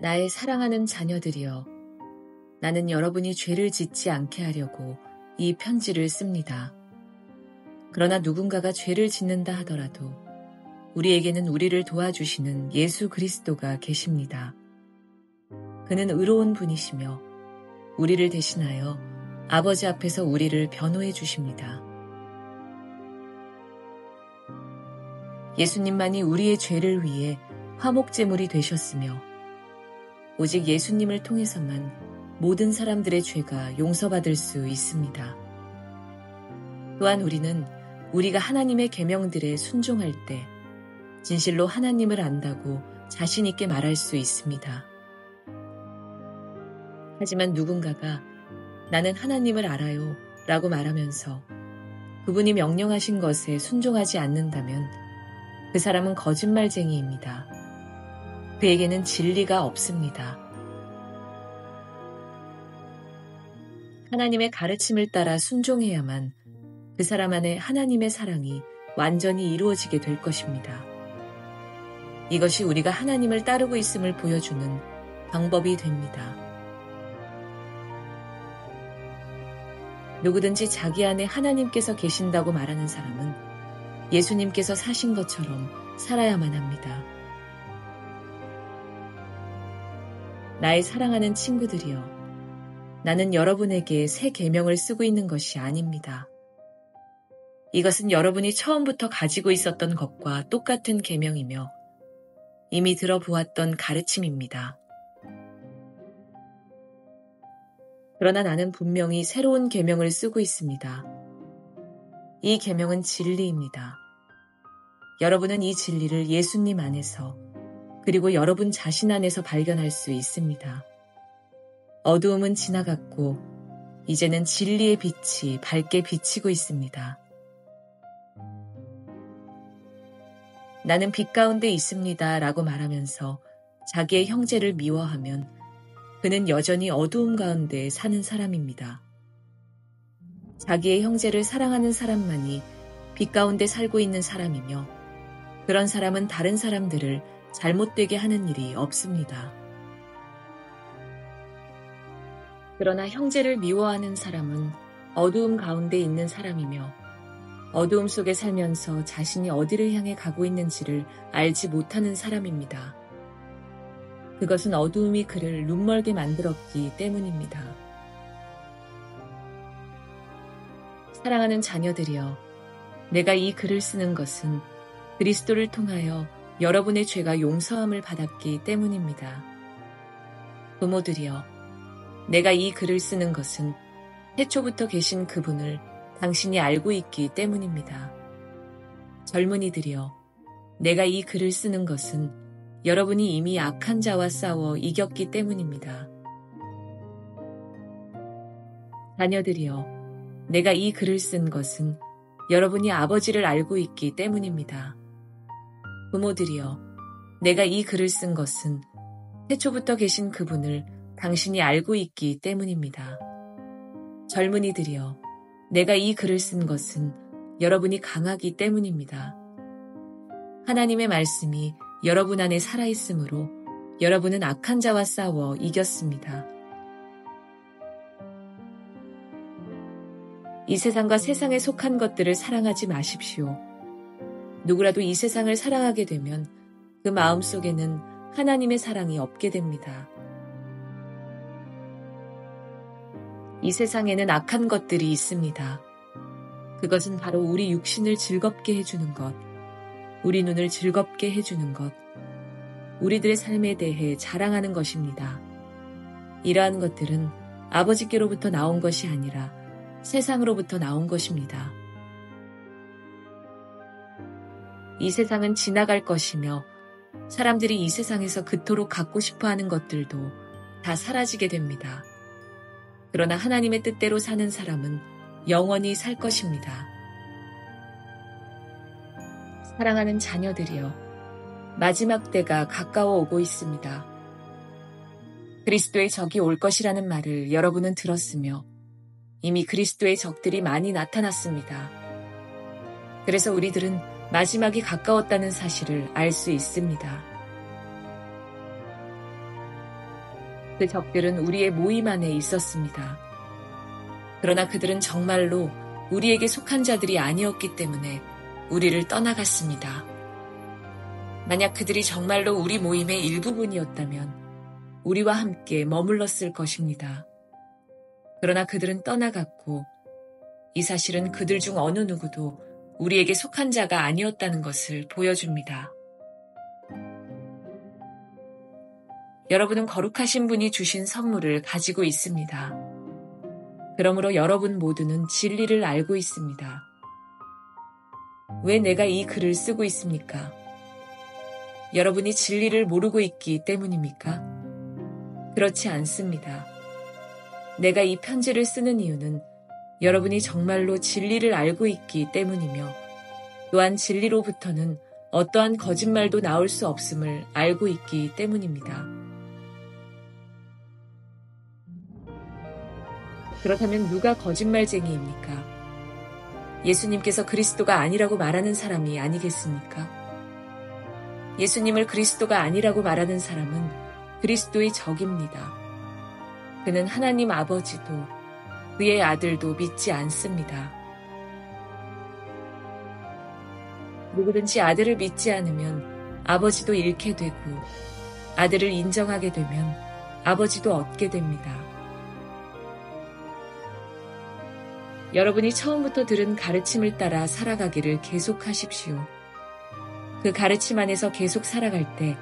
나의 사랑하는 자녀들이여, 나는 여러분이 죄를 짓지 않게 하려고 이 편지를 씁니다. 그러나 누군가가 죄를 짓는다 하더라도 우리에게는 우리를 도와주시는 예수 그리스도가 계십니다. 그는 의로운 분이시며 우리를 대신하여 아버지 앞에서 우리를 변호해 주십니다. 예수님만이 우리의 죄를 위해 화목제물이 되셨으며 오직 예수님을 통해서만 모든 사람들의 죄가 용서받을 수 있습니다. 또한 우리는 우리가 하나님의 계명들에 순종할 때 진실로 하나님을 안다고 자신 있게 말할 수 있습니다. 하지만 누군가가 나는 하나님을 알아요 라고 말하면서 그분이 명령하신 것에 순종하지 않는다면 그 사람은 거짓말쟁이입니다. 그에게는 진리가 없습니다. 하나님의 가르침을 따라 순종해야만 그 사람 안에 하나님의 사랑이 완전히 이루어지게 될 것입니다. 이것이 우리가 하나님을 따르고 있음을 보여주는 방법이 됩니다. 누구든지 자기 안에 하나님께서 계신다고 말하는 사람은 예수님께서 사신 것처럼 살아야만 합니다. 나의 사랑하는 친구들이여, 나는 여러분에게 새 계명을 쓰고 있는 것이 아닙니다. 이것은 여러분이 처음부터 가지고 있었던 것과 똑같은 계명이며 이미 들어보았던 가르침입니다. 그러나 나는 분명히 새로운 계명을 쓰고 있습니다. 이 계명은 진리입니다. 여러분은 이 진리를 예수님 안에서 그리고 여러분 자신 안에서 발견할 수 있습니다. 어두움은 지나갔고 이제는 진리의 빛이 밝게 비치고 있습니다. 나는 빛 가운데 있습니다 라고 말하면서 자기의 형제를 미워하면 그는 여전히 어두움 가운데 사는 사람입니다. 자기의 형제를 사랑하는 사람만이 빛 가운데 살고 있는 사람이며 그런 사람은 다른 사람들을 잘못되게 하는 일이 없습니다. 그러나 형제를 미워하는 사람은 어두움 가운데 있는 사람이며 어두움 속에 살면서 자신이 어디를 향해 가고 있는지를 알지 못하는 사람입니다. 그것은 어두움이 그를 눈멀게 만들었기 때문입니다. 사랑하는 자녀들이여, 내가 이 글을 쓰는 것은 그리스도를 통하여 여러분의 죄가 용서함을 받았기 때문입니다. 부모들이여, 내가 이 글을 쓰는 것은 태초부터 계신 그분을 당신이 알고 있기 때문입니다. 젊은이들이여, 내가 이 글을 쓰는 것은 여러분이 이미 악한 자와 싸워 이겼기 때문입니다. 자녀들이여, 내가 이 글을 쓴 것은 여러분이 아버지를 알고 있기 때문입니다. 부모들이여, 내가 이 글을 쓴 것은 태초부터 계신 그분을 당신이 알고 있기 때문입니다. 젊은이들이여, 내가 이 글을 쓴 것은 여러분이 강하기 때문입니다. 하나님의 말씀이 여러분 안에 살아있으므로 여러분은 악한 자와 싸워 이겼습니다. 이 세상과 세상에 속한 것들을 사랑하지 마십시오. 누구라도 이 세상을 사랑하게 되면 그 마음 속에는 하나님의 사랑이 없게 됩니다. 이 세상에는 악한 것들이 있습니다. 그것은 바로 우리 육신을 즐겁게 해주는 것, 우리 눈을 즐겁게 해주는 것, 우리들의 삶에 대해 자랑하는 것입니다. 이러한 것들은 아버지께로부터 나온 것이 아니라 세상으로부터 나온 것입니다. 이 세상은 지나갈 것이며 사람들이 이 세상에서 그토록 갖고 싶어하는 것들도 다 사라지게 됩니다. 그러나 하나님의 뜻대로 사는 사람은 영원히 살 것입니다. 사랑하는 자녀들이여, 마지막 때가 가까워 오고 있습니다. 그리스도의 적이 올 것이라는 말을 여러분은 들었으며 이미 그리스도의 적들이 많이 나타났습니다. 그래서 우리들은 마지막이 가까웠다는 사실을 알 수 있습니다. 그 적들은 우리의 모임 안에 있었습니다. 그러나 그들은 정말로 우리에게 속한 자들이 아니었기 때문에 우리를 떠나갔습니다. 만약 그들이 정말로 우리 모임의 일부분이었다면 우리와 함께 머물렀을 것입니다. 그러나 그들은 떠나갔고 이 사실은 그들 중 어느 누구도 우리에게 속한 자가 아니었다는 것을 보여줍니다. 여러분은 거룩하신 분이 주신 선물을 가지고 있습니다. 그러므로 여러분 모두는 진리를 알고 있습니다. 왜 내가 이 글을 쓰고 있습니까? 여러분이 진리를 모르고 있기 때문입니까? 그렇지 않습니다. 내가 이 편지를 쓰는 이유는 여러분이 정말로 진리를 알고 있기 때문이며 또한 진리로부터는 어떠한 거짓말도 나올 수 없음을 알고 있기 때문입니다. 그렇다면 누가 거짓말쟁이입니까? 예수님께서 그리스도가 아니라고 말하는 사람이 아니겠습니까? 예수님을 그리스도가 아니라고 말하는 사람은 그리스도의 적입니다. 그는 하나님 아버지도 그의 아들도 믿지 않습니다. 누구든지 아들을 믿지 않으면 아버지도 잃게 되고 아들을 인정하게 되면 아버지도 얻게 됩니다. 여러분이 처음부터 들은 가르침을 따라 살아가기를 계속하십시오. 그 가르침 안에서 계속 살아갈 때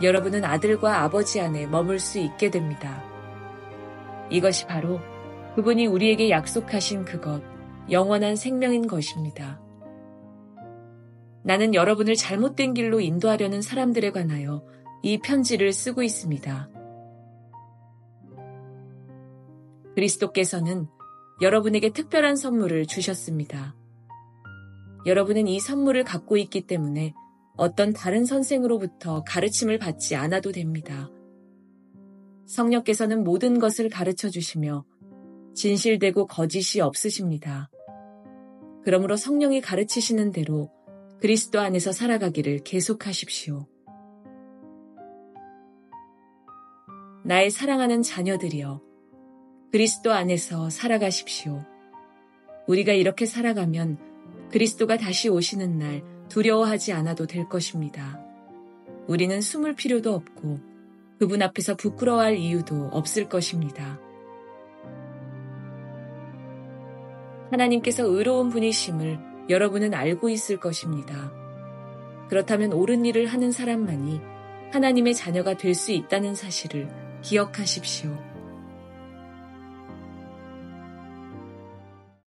여러분은 아들과 아버지 안에 머물 수 있게 됩니다. 이것이 바로 그분이 우리에게 약속하신 그것, 영원한 생명인 것입니다. 나는 여러분을 잘못된 길로 인도하려는 사람들에 관하여 이 편지를 쓰고 있습니다. 그리스도께서는 여러분에게 특별한 선물을 주셨습니다. 여러분은 이 선물을 갖고 있기 때문에 어떤 다른 선생으로부터 가르침을 받지 않아도 됩니다. 성령께서는 모든 것을 가르쳐 주시며 진실되고 거짓이 없으십니다. 그러므로 성령이 가르치시는 대로 그리스도 안에서 살아가기를 계속하십시오. 나의 사랑하는 자녀들이여, 그리스도 안에서 살아가십시오. 우리가 이렇게 살아가면 그리스도가 다시 오시는 날 두려워하지 않아도 될 것입니다. 우리는 숨을 필요도 없고 그분 앞에서 부끄러워할 이유도 없을 것입니다. 하나님께서 의로운 분이심을 여러분은 알고 있을 것입니다. 그렇다면 옳은 일을 하는 사람만이 하나님의 자녀가 될 수 있다는 사실을 기억하십시오.